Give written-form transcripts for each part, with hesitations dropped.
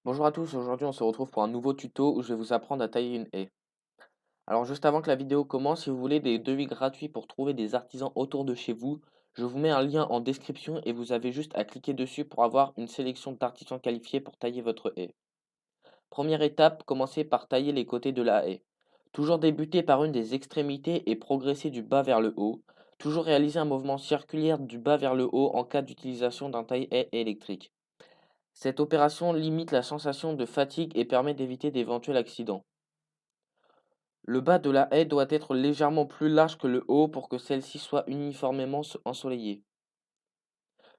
Bonjour à tous, aujourd'hui on se retrouve pour un nouveau tuto où je vais vous apprendre à tailler une haie. Alors juste avant que la vidéo commence, si vous voulez des devis gratuits pour trouver des artisans autour de chez vous, je vous mets un lien en description et vous avez juste à cliquer dessus pour avoir une sélection d'artisans qualifiés pour tailler votre haie. Première étape, commencez par tailler les côtés de la haie. Toujours débuter par une des extrémités et progresser du bas vers le haut. Toujours réaliser un mouvement circulaire du bas vers le haut en cas d'utilisation d'un taille-haie électrique. Cette opération limite la sensation de fatigue et permet d'éviter d'éventuels accidents. Le bas de la haie doit être légèrement plus large que le haut pour que celle-ci soit uniformément ensoleillée.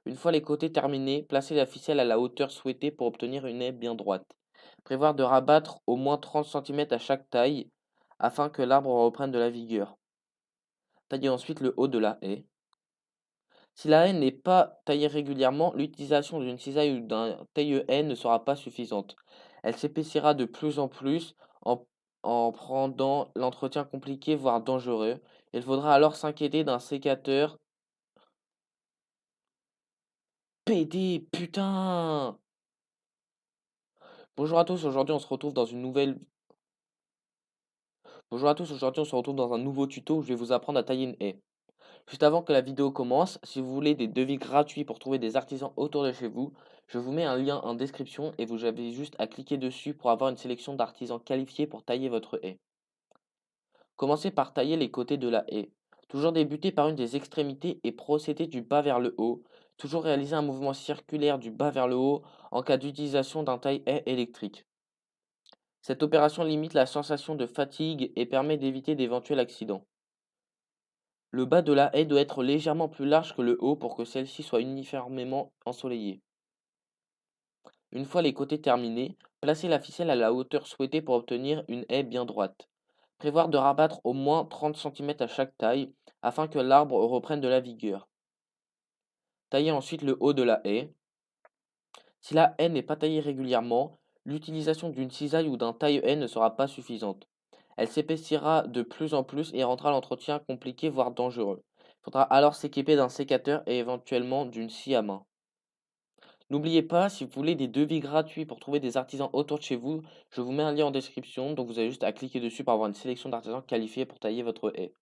Une fois les côtés terminés, placez la ficelle à la hauteur souhaitée pour obtenir une haie bien droite. Prévoir de rabattre au moins 30 cm à chaque taille afin que l'arbre reprenne de la vigueur. Taillez ensuite le haut de la haie. Si la haie n'est pas taillée régulièrement, l'utilisation d'une cisaille ou d'un taille-haie ne sera pas suffisante. Elle s'épaissira de plus en plus en, en rendant l'entretien compliqué voire dangereux. Il faudra alors s'inquiéter d'un sécateur. PD, putain! Bonjour à tous, aujourd'hui on se retrouve dans une nouvelle. Bonjour à tous, aujourd'hui on se retrouve dans un nouveau tuto où je vais vous apprendre à tailler une haie. Juste avant que la vidéo commence, si vous voulez des devis gratuits pour trouver des artisans autour de chez vous, je vous mets un lien en description et vous avez juste à cliquer dessus pour avoir une sélection d'artisans qualifiés pour tailler votre haie. Commencez par tailler les côtés de la haie. Toujours débuter par une des extrémités et procéder du bas vers le haut. Toujours réaliser un mouvement circulaire du bas vers le haut en cas d'utilisation d'un taille-haie électrique. Cette opération limite la sensation de fatigue et permet d'éviter d'éventuels accidents. Le bas de la haie doit être légèrement plus large que le haut pour que celle-ci soit uniformément ensoleillée. Une fois les côtés terminés, placez la ficelle à la hauteur souhaitée pour obtenir une haie bien droite. Prévoir de rabattre au moins 30 cm à chaque taille afin que l'arbre reprenne de la vigueur. Taillez ensuite le haut de la haie. Si la haie n'est pas taillée régulièrement, l'utilisation d'une cisaille ou d'un taille-haie ne sera pas suffisante. Elle s'épaissira de plus en plus et rendra l'entretien compliqué voire dangereux. Il faudra alors s'équiper d'un sécateur et éventuellement d'une scie à main. N'oubliez pas, si vous voulez des devis gratuits pour trouver des artisans autour de chez vous, je vous mets un lien en description, donc vous avez juste à cliquer dessus pour avoir une sélection d'artisans qualifiés pour tailler votre haie.